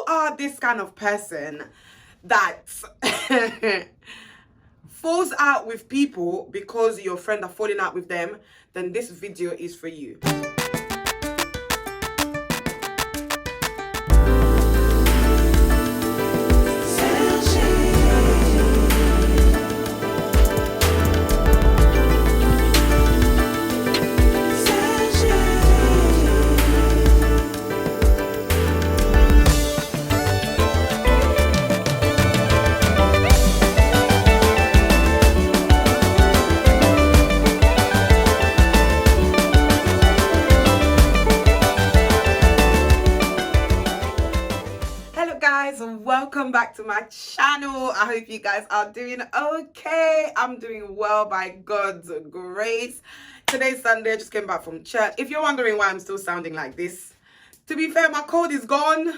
are this kind of person that falls out with people because your friend are falling out with them, then this video is for you. Welcome back to my channel. I hope you guys are doing okay. I'm doing well by God's grace. Today's Sunday. I just came back from church. If you're wondering why I'm still sounding like this, to be fair, my cold is gone,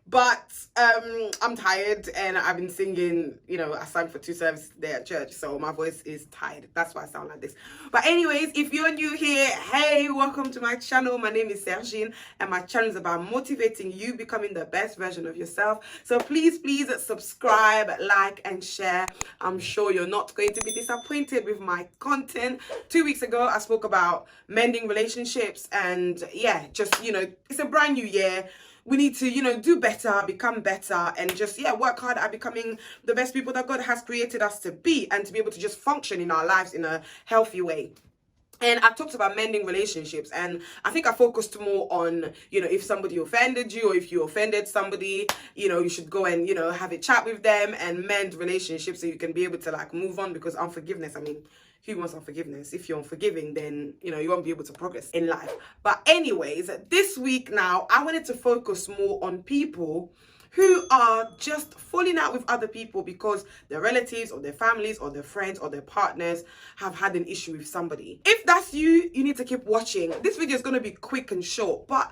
but I'm tired and I've been singing, I sang for 2 services there at church, so my voice is tired. That's why I sound like this. But anyways, if you're new here, hey, welcome to my channel. My name is Sergine and my channel is about motivating you becoming the best version of yourself. So please subscribe, like and share. I'm sure you're not going to be disappointed with my content. 2 weeks ago, I spoke about mending relationships and yeah, just, it's a brand new year. We need to, do better, become better, and just, work hard at becoming the best people that God has created us to be and to be able to just function in our lives in a healthy way. And I talked about mending relationships, and I think I focused more on, if somebody offended you or if you offended somebody, you should go and, have a chat with them and mend relationships so you can be able to move on, because unforgiveness, who wants unforgiveness? If you're unforgiving, then, you won't be able to progress in life. But anyways, this week now, I wanted to focus more on people who are just falling out with other people because their relatives or their families or their friends or their partners have had an issue with somebody. If that's you, you need to keep watching. This video is going to be quick and short, but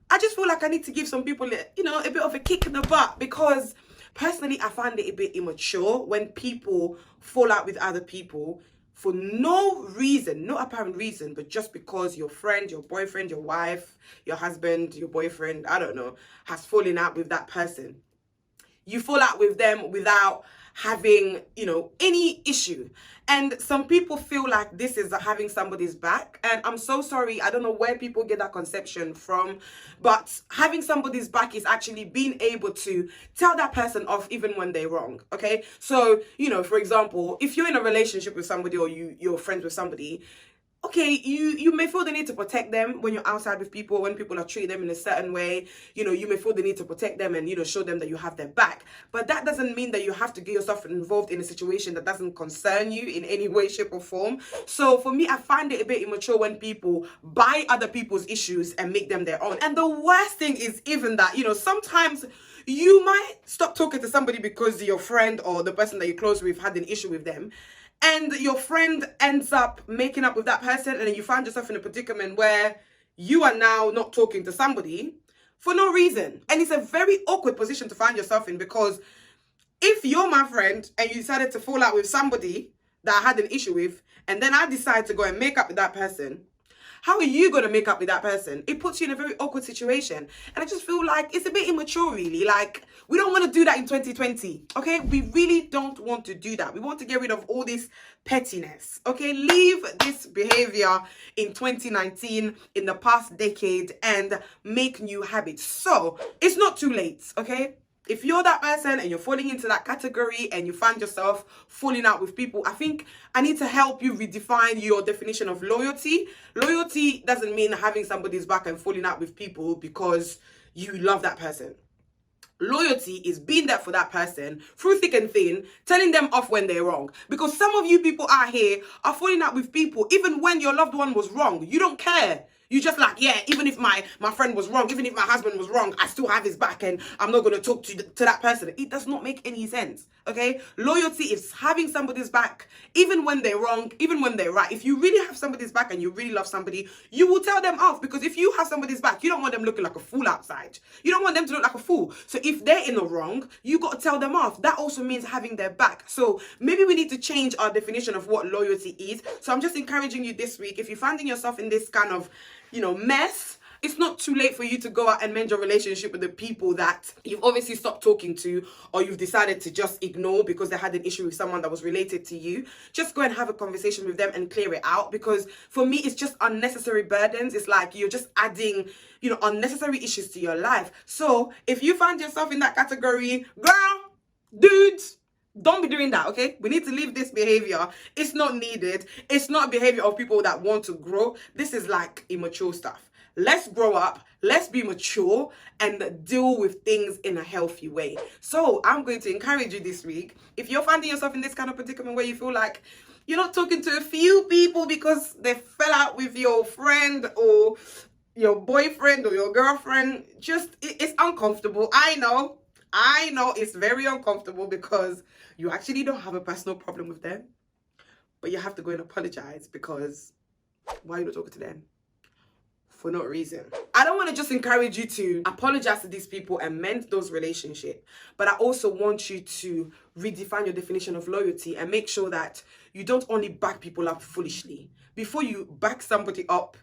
I just feel like I need to give some people, a bit of a kick in the butt, because personally, I find it a bit immature when people fall out with other people for no reason, no apparent reason, but just because your friend, your boyfriend, your wife, your husband, your boyfriend, I don't know, has fallen out with that person. You fall out with them without having, any issue. And some people feel like this is having somebody's back. And I'm so sorry. I don't know where people get that conception from. But having somebody's back is actually being able to tell that person off even when they're wrong. Okay. So, for example, if you're in a relationship with somebody or you're friends with somebody, okay, you may feel the need to protect them when you're outside with people, when people are treating them in a certain way. You may feel the need to protect them and, show them that you have their back. But that doesn't mean that you have to get yourself involved in a situation that doesn't concern you in any way, shape or form. So for me, I find it a bit immature when people buy other people's issues and make them their own. And the worst thing is even that, sometimes you might stop talking to somebody because your friend or the person that you're close with had an issue with them. And your friend ends up making up with that person, and then you find yourself in a predicament where you are now not talking to somebody for no reason. And it's a very awkward position to find yourself in, because if you're my friend and you decided to fall out with somebody that I had an issue with, and then I decide to go and make up with that person, how are you going to make up with that person? It puts you in a very awkward situation. And I just feel like it's a bit immature, really. Like, we don't want to do that in 2020, okay? We really don't want to do that. We want to get rid of all this pettiness, okay? Leave this behavior in 2019, in the past decade, and make new habits. So, it's not too late, okay? If you're that person and you're falling into that category and you find yourself falling out with people, I think I need to help you redefine your definition of loyalty. Loyalty doesn't mean having somebody's back and falling out with people because you love that person. Loyalty is being there for that person through thick and thin, telling them off when they're wrong. Because some of you people out here are falling out with people even when your loved one was wrong. You don't care. You just like, yeah, even if my friend was wrong, even if my husband was wrong, I still have his back and I'm not going to talk to that person. It does not make any sense, okay? Loyalty is having somebody's back, even when they're wrong, even when they're right. If you really have somebody's back and you really love somebody, you will tell them off, because if you have somebody's back, you don't want them looking like a fool outside. You don't want them to look like a fool. So if they're in the wrong, you got to tell them off. That also means having their back. So maybe we need to change our definition of what loyalty is. So I'm just encouraging you this week, if you're finding yourself in this kind of, mess, It's not too late for you to go out and mend your relationship with the people that you've obviously stopped talking to, or you've decided to just ignore because they had an issue with someone that was related to you. Just go and have a conversation with them and clear it out, because for me, it's just unnecessary burdens. It's like you're just adding, unnecessary issues to your life. So if you find yourself in that category, girl, dudes, don't be doing that, okay? We need to leave this behavior. It's not needed. It's not behavior of people that want to grow. This is like immature stuff. Let's grow up. Let's be mature and deal with things in a healthy way. So I'm going to encourage you this week. If you're finding yourself in this kind of predicament where you feel like you're not talking to a few people because they fell out with your friend or your boyfriend or your girlfriend, it's uncomfortable. I know it's very uncomfortable because you actually don't have a personal problem with them, but you have to go and apologize because why are you not talking to them? For no reason. I don't want to just encourage you to apologize to these people and mend those relationships, but I also want you to redefine your definition of loyalty and make sure that you don't only back people up foolishly. Before you back somebody up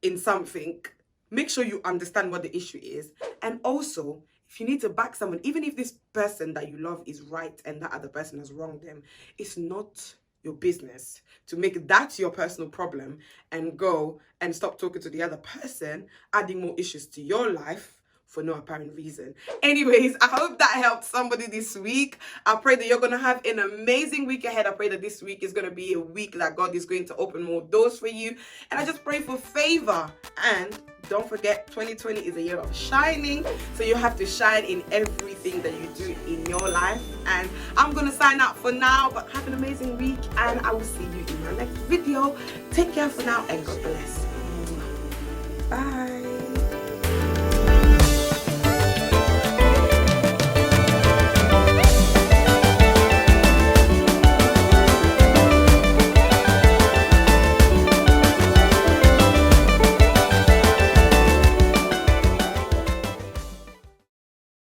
in something, make sure you understand what the issue is. And also, if you need to back someone, even if this person that you love is right and that other person has wronged them, it's not your business to make that your personal problem and go and stop talking to the other person, adding more issues to your life for no apparent reason. Anyways, I hope that helped somebody this week. I pray that you're going to have an amazing week ahead. I pray that this week is going to be a week that God is going to open more doors for you. And I just pray for favor. And don't forget, 2020 is a year of shining. So you have to shine in everything that you do in your life. And I'm going to sign out for now, but have an amazing week. And I will see you in my next video. Take care for now and God bless. Bye.